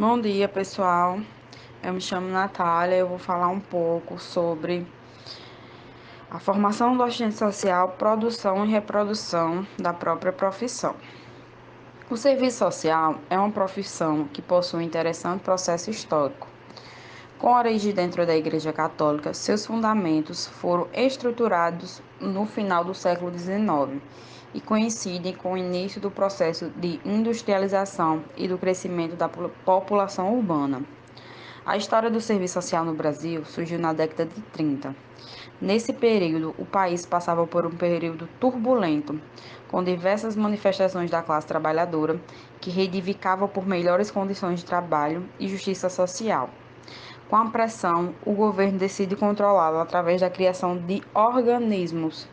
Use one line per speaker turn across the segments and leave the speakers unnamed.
Bom dia, pessoal. Eu me chamo Natália. Eu vou falar um pouco sobre a formação do assistente social, produção e reprodução da própria profissão. O serviço social é uma profissão que possui um interessante processo histórico. Com origem dentro da Igreja Católica, seus fundamentos foram estruturados no final do século XIX e coincidem com o início do processo de industrialização e do crescimento da população urbana. A história do serviço social no Brasil surgiu na década de 30. Nesse período, o país passava por um período turbulento, com diversas manifestações da classe trabalhadora que reivindicavam por melhores condições de trabalho e justiça social. Com a pressão, o governo decide controlá-lo através da criação de organismos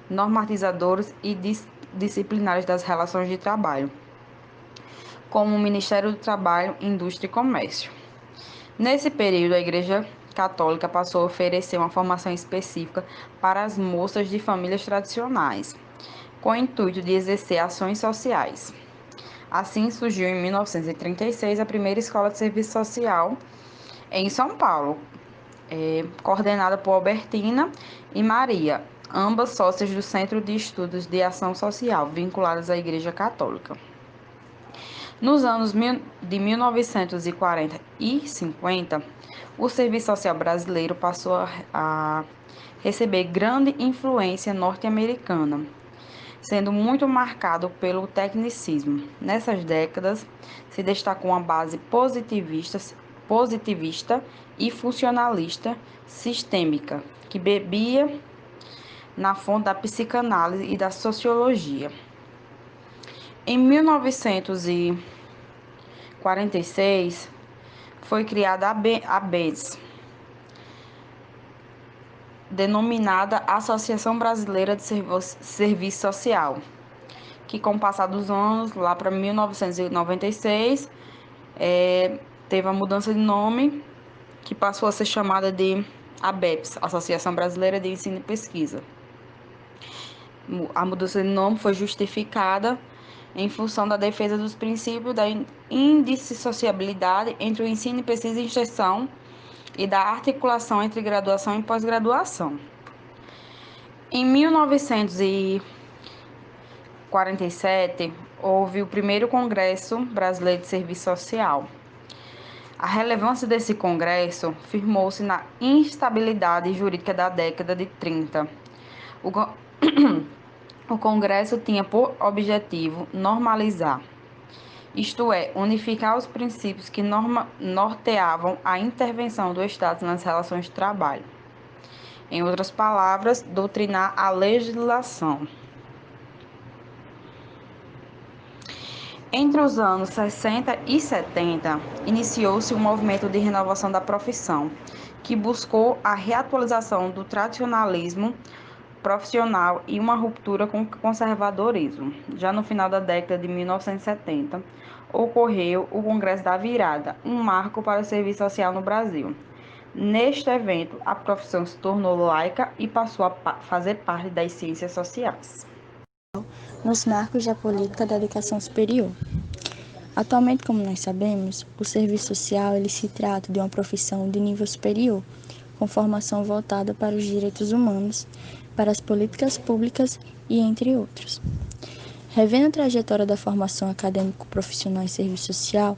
normatizadores e disciplinares das relações de trabalho, como o Ministério do Trabalho, Indústria e Comércio. Nesse período, a Igreja Católica passou a oferecer uma formação específica para as moças de famílias tradicionais, com o intuito de exercer ações sociais. Assim surgiu em 1936 a primeira escola de serviço social em São Paulo, coordenada por Albertina e Maria, ambas sócias do Centro de Estudos de Ação Social, vinculadas à Igreja Católica. Nos anos de 1940 e 50, o serviço social brasileiro passou a receber grande influência norte-americana, sendo muito marcado pelo tecnicismo. Nessas décadas, se destacou uma base positivista e funcionalista sistêmica, que bebia na fonte da psicanálise e da sociologia. Em 1946, foi criada a ABES, denominada Associação Brasileira de Serviço Social, que com o passar dos anos, lá para 1996, teve a mudança de nome, que passou a ser chamada de ABEPS, Associação Brasileira de Ensino e Pesquisa. A mudança de nome foi justificada em função da defesa dos princípios da indissociabilidade entre o ensino e pesquisa e extensão e da articulação entre graduação e pós-graduação. Em 1947, houve o primeiro Congresso Brasileiro de Serviço Social. A relevância desse congresso firmou-se na instabilidade jurídica da década de 30. O Congresso tinha por objetivo normalizar, isto é, unificar os princípios que norteavam a intervenção do Estado nas relações de trabalho. Em outras palavras, doutrinar a legislação. Entre os anos 60 e 70, iniciou-se um movimento de renovação da profissão, que buscou a reatualização do tradicionalismo profissional e uma ruptura com o conservadorismo. Já no final da década de 1970, ocorreu o Congresso da Virada, um marco para o serviço social no Brasil. Neste evento, a profissão se tornou laica e passou a fazer parte das ciências sociais.
Nos marcos da política da educação superior. Atualmente, como nós sabemos, o serviço social ele se trata de uma profissão de nível superior, com formação voltada para os direitos humanos, para as políticas públicas e entre outros. Revendo a trajetória da formação acadêmico-profissional em serviço social,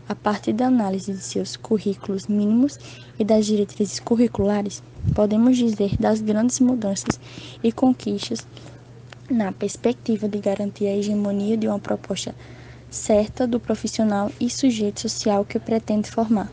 a partir da análise de seus currículos mínimos e das diretrizes curriculares, podemos dizer das grandes mudanças e conquistas na perspectiva de garantir a hegemonia de uma proposta certa do profissional e sujeito social que pretende formar.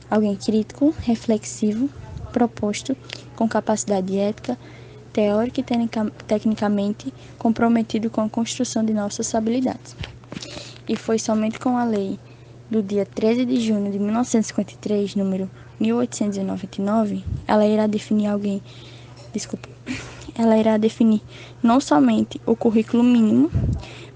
Alguém crítico, reflexivo, proposto, com capacidade ética, teórica e tecnicamente comprometido com a construção de novas sociabilidades. E foi somente com a lei do dia 13 de junho de 1953, número 1899, ela irá definir não somente o currículo mínimo,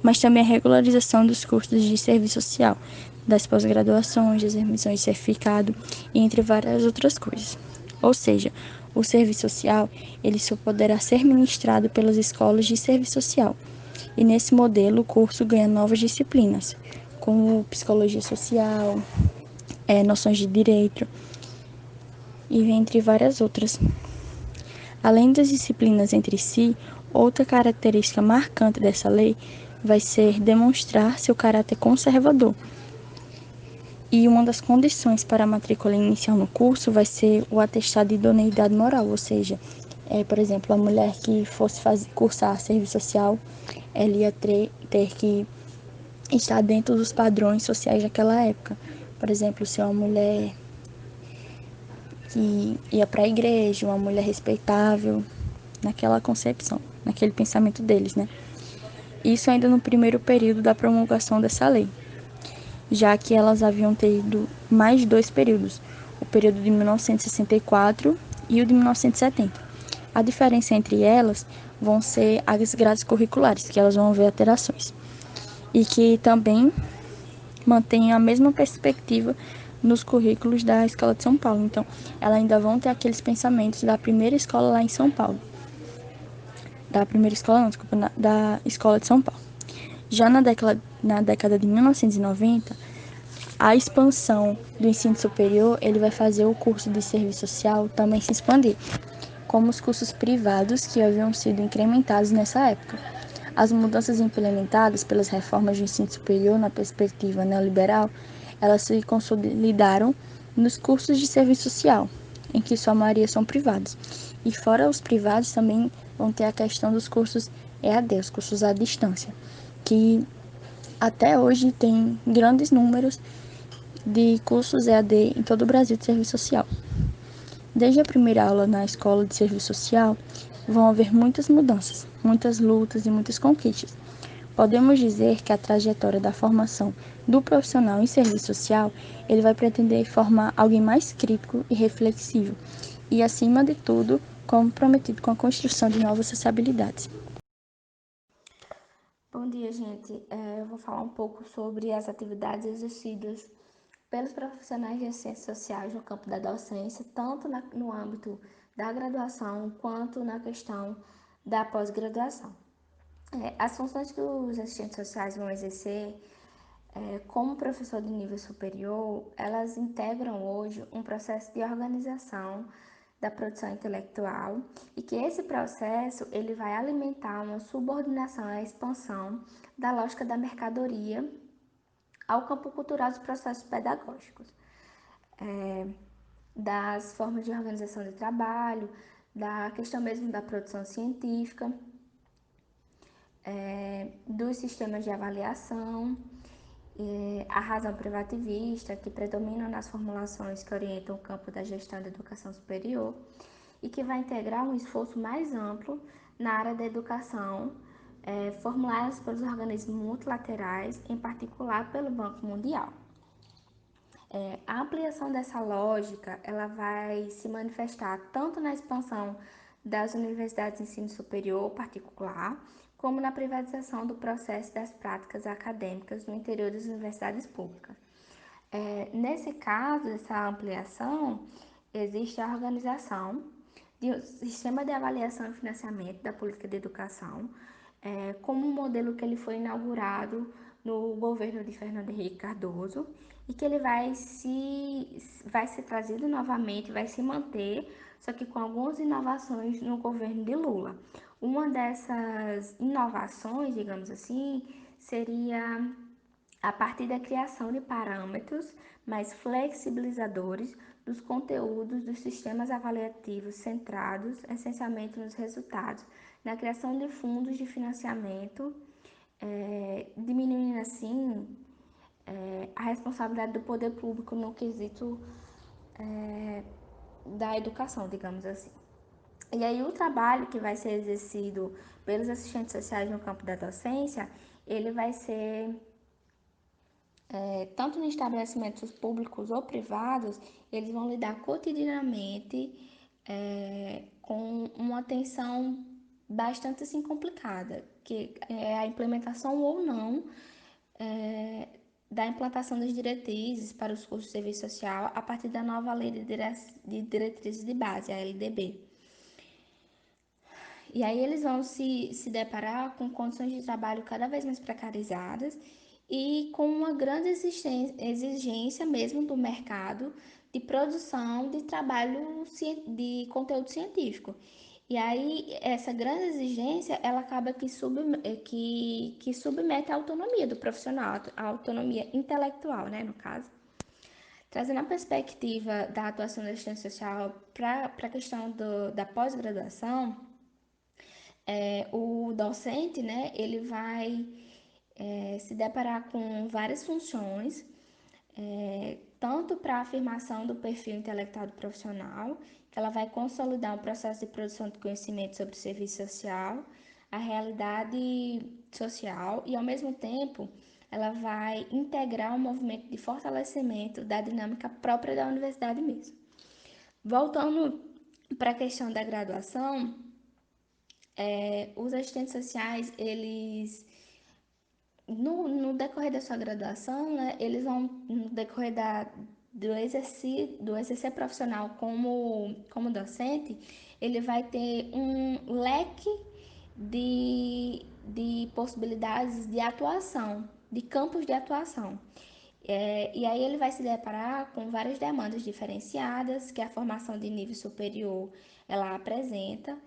mas também a regularização dos cursos de serviço social, das pós-graduações, das emissões de certificado, entre várias outras coisas. Ou seja, o serviço social ele só poderá ser ministrado pelas escolas de serviço social. E nesse modelo, o curso ganha novas disciplinas, como psicologia social, noções de direito e entre várias outras. Além das disciplinas entre si, outra característica marcante dessa lei vai ser demonstrar seu caráter conservador. E uma das condições para a matrícula inicial no curso vai ser o atestado de idoneidade moral, ou seja, por exemplo, a mulher que fosse cursar serviço social, ela ia ter que estar dentro dos padrões sociais daquela época. Por exemplo, ser uma mulher que ia para a igreja, uma mulher respeitável, naquela concepção, naquele pensamento deles, né? Isso ainda no primeiro período da promulgação dessa lei, já que elas haviam tido mais dois períodos, o período de 1964 e o de 1970. A diferença entre elas vão ser as grades curriculares, que elas vão ver alterações, e que também mantêm a mesma perspectiva nos currículos da Escola de São Paulo. Então, elas ainda vão ter aqueles pensamentos da primeira escola lá em São Paulo. Da primeira escola, não, desculpa, da Escola de São Paulo. Já na década de 1990, a expansão do ensino superior, ele vai fazer o curso de serviço social também se expandir, como os cursos privados que haviam sido incrementados nessa época. As mudanças implementadas pelas reformas do ensino superior na perspectiva neoliberal, elas se consolidaram nos cursos de serviço social, em que sua maioria são privados. E fora os privados, também vão ter a questão dos cursos EAD, os cursos à distância, que até hoje tem grandes números de cursos EAD em todo o Brasil de serviço social. Desde a primeira aula na escola de serviço social, vão haver muitas mudanças, muitas lutas e muitas conquistas. Podemos dizer que a trajetória da formação do profissional em serviço social, ele vai pretender formar alguém mais crítico e reflexivo e, acima de tudo, comprometido com a construção de novas sociabilidades.
Bom dia, gente. Eu vou falar um pouco sobre as atividades exercidas pelos profissionais de ciências sociais no campo da docência, tanto no âmbito da graduação quanto na questão da pós-graduação. As funções que os assistentes sociais vão exercer como professor de nível superior, elas integram hoje um processo de organização da produção intelectual e que esse processo ele vai alimentar uma subordinação à expansão da lógica da mercadoria ao campo cultural dos processos pedagógicos, das formas de organização de trabalho, da questão mesmo da produção científica, dos sistemas de avaliação, a razão privativista que predomina nas formulações que orientam o campo da gestão da educação superior e que vai integrar um esforço mais amplo na área da educação, formuladas pelos organismos multilaterais, em particular pelo Banco Mundial. A ampliação dessa lógica ela vai se manifestar tanto na expansão das universidades de ensino superior particular, como na privatização do processo das práticas acadêmicas no interior das universidades públicas. Nesse caso, essa ampliação, existe a organização de um sistema de avaliação e financiamento da política de educação, como um modelo que ele foi inaugurado no governo de Fernando Henrique Cardoso e que ele vai ser trazido novamente, vai se manter, só que com algumas inovações no governo de Lula. Uma dessas inovações, digamos assim, seria a partir da criação de parâmetros mais flexibilizadores dos conteúdos dos sistemas avaliativos centrados essencialmente nos resultados, na criação de fundos de financiamento, diminuindo assim a responsabilidade do poder público no quesito da educação, digamos assim. E aí o trabalho que vai ser exercido pelos assistentes sociais no campo da docência, ele vai ser tanto em estabelecimentos públicos ou privados, eles vão lidar cotidianamente com uma atenção bastante assim complicada, que é a implementação ou não da implantação das diretrizes para os cursos de serviço social a partir da nova Lei de Diretrizes de Base, a LDB. E aí eles vão se deparar com condições de trabalho cada vez mais precarizadas e com uma grande exigência mesmo do mercado de produção de trabalho de conteúdo científico. E aí, essa grande exigência, ela acaba que submete a autonomia do profissional, a autonomia intelectual, né, no caso. Trazendo a perspectiva da atuação da assistência social para a questão da pós-graduação, o docente, né, ele vai se deparar com várias funções, tanto para a afirmação do perfil intelectual do profissional, que ela vai consolidar um processo de produção de conhecimento sobre o serviço social, a realidade social e, ao mesmo tempo, ela vai integrar um movimento de fortalecimento da dinâmica própria da universidade mesmo. Voltando para a questão da graduação, os assistentes sociais, eles no decorrer da sua graduação, né, eles vão, no decorrer do exercer profissional como docente, ele vai ter um leque de possibilidades de atuação, de campos de atuação. E aí ele vai se deparar com várias demandas diferenciadas que a formação de nível superior ela apresenta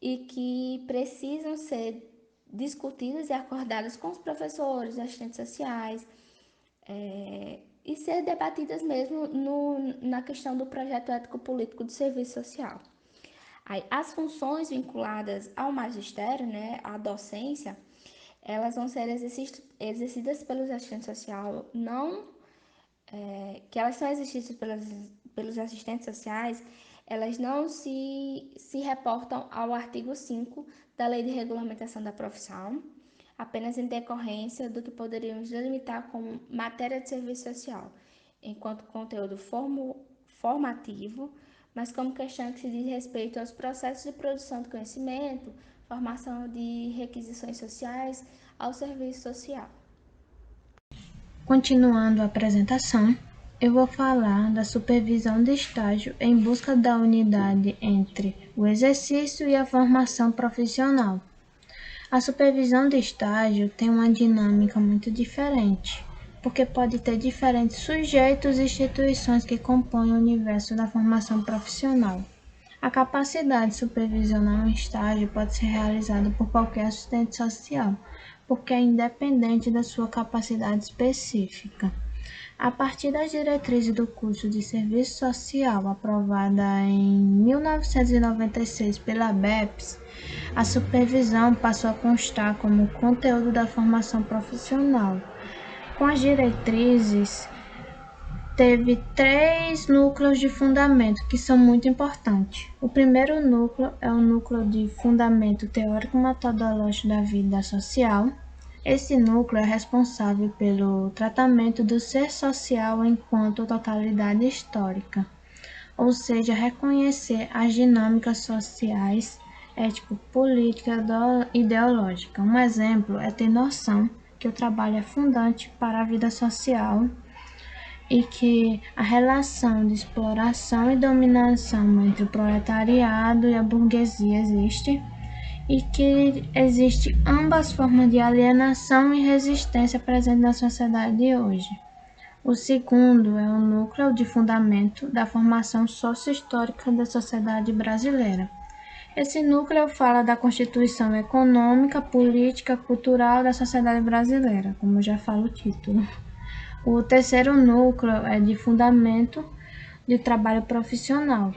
e que precisam ser discutidas e acordadas com os professores, assistentes sociais, e ser debatidas mesmo na questão do projeto ético-político do serviço social. Aí, as funções vinculadas ao magistério, né, à docência, elas vão ser exercidas pelos assistentes sociais, não que elas são exercidas pelos assistentes sociais, elas não se reportam ao artigo 5 da Lei de Regulamentação da Profissão, apenas em decorrência do que poderíamos delimitar como matéria de serviço social, enquanto conteúdo formativo, mas como questão que se diz respeito aos processos de produção de conhecimento, formação de requisições sociais ao serviço social.
Continuando a apresentação, eu vou falar da supervisão de estágio em busca da unidade entre o exercício e a formação profissional. A supervisão de estágio tem uma dinâmica muito diferente, porque pode ter diferentes sujeitos e instituições que compõem o universo da formação profissional. A capacidade de supervisionar um estágio pode ser realizada por qualquer assistente social, porque é independente da sua capacidade específica. A partir das diretrizes do curso de Serviço Social, aprovada em 1996 pela ABEPS, a supervisão passou a constar como conteúdo da formação profissional. Com as diretrizes, teve 3 núcleos de fundamento que são muito importantes. O primeiro núcleo é o núcleo de fundamento teórico-metodológico da vida social. Esse núcleo é responsável pelo tratamento do ser social enquanto totalidade histórica, ou seja, reconhecer as dinâmicas sociais, ético-política e ideológica. Um exemplo é ter noção que o trabalho é fundante para a vida social e que a relação de exploração e dominação entre o proletariado e a burguesia existe, e que existe ambas formas de alienação e resistência presentes na sociedade de hoje. O segundo é o núcleo de fundamento da formação socio-histórica da sociedade brasileira. Esse núcleo fala da constituição econômica, política, cultural da sociedade brasileira, como já fala o título. O terceiro núcleo é de fundamento de trabalho profissional.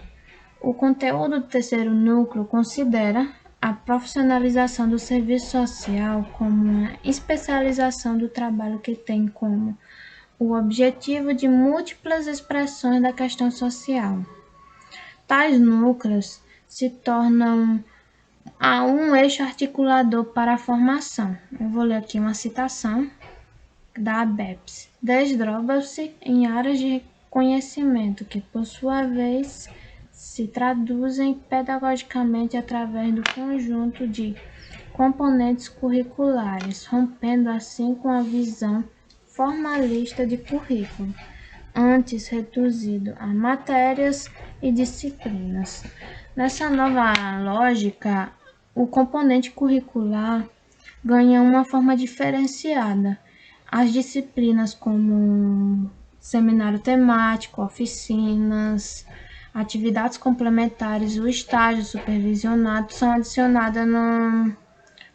O conteúdo do terceiro núcleo considera a profissionalização do serviço social como uma especialização do trabalho que tem como o objetivo de múltiplas expressões da questão social. Tais núcleos se tornam um eixo articulador para a formação. Eu vou ler aqui uma citação da ABEPS. Desdobram-se em áreas de conhecimento que, por sua vez, se traduzem pedagogicamente através do conjunto de componentes curriculares, rompendo assim com a visão formalista de currículo, antes reduzido a matérias e disciplinas. Nessa nova lógica, o componente curricular ganha uma forma diferenciada. as disciplinas como seminário temático, oficinas, atividades complementares, o estágio supervisionado são adicionadas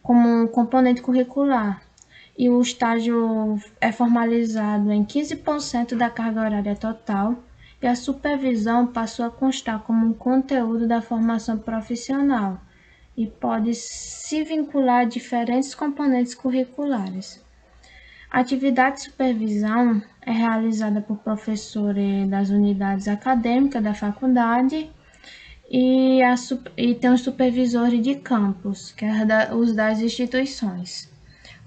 como um componente curricular. E o estágio é formalizado em 15% da carga horária total e a supervisão passou a constar como um conteúdo da formação profissional e pode se vincular a diferentes componentes curriculares. A atividade de supervisão é realizada por professores das unidades acadêmicas da faculdade e tem os supervisores de campus, que é os das instituições.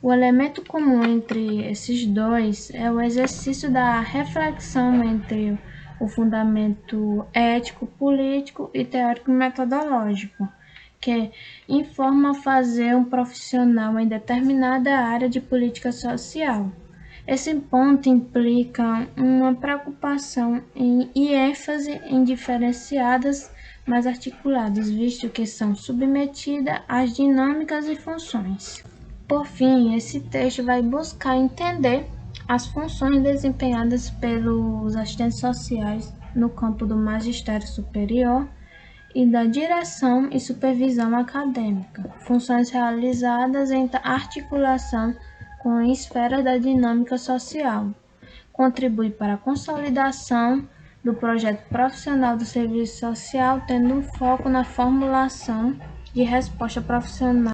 O elemento comum entre esses dois é o exercício da reflexão entre o fundamento ético, político e teórico-metodológico, que informa fazer um profissional em determinada área de política social. Esse ponto implica uma preocupação e ênfase em diferenciadas, mas articuladas, visto que são submetidas às dinâmicas e funções. Por fim, esse texto vai buscar entender as funções desempenhadas pelos assistentes sociais no campo do magistério superior e da direção e supervisão acadêmica, funções realizadas em articulação com a esfera da dinâmica social. Contribui para a consolidação do projeto profissional do serviço social, tendo um foco na formulação de resposta profissional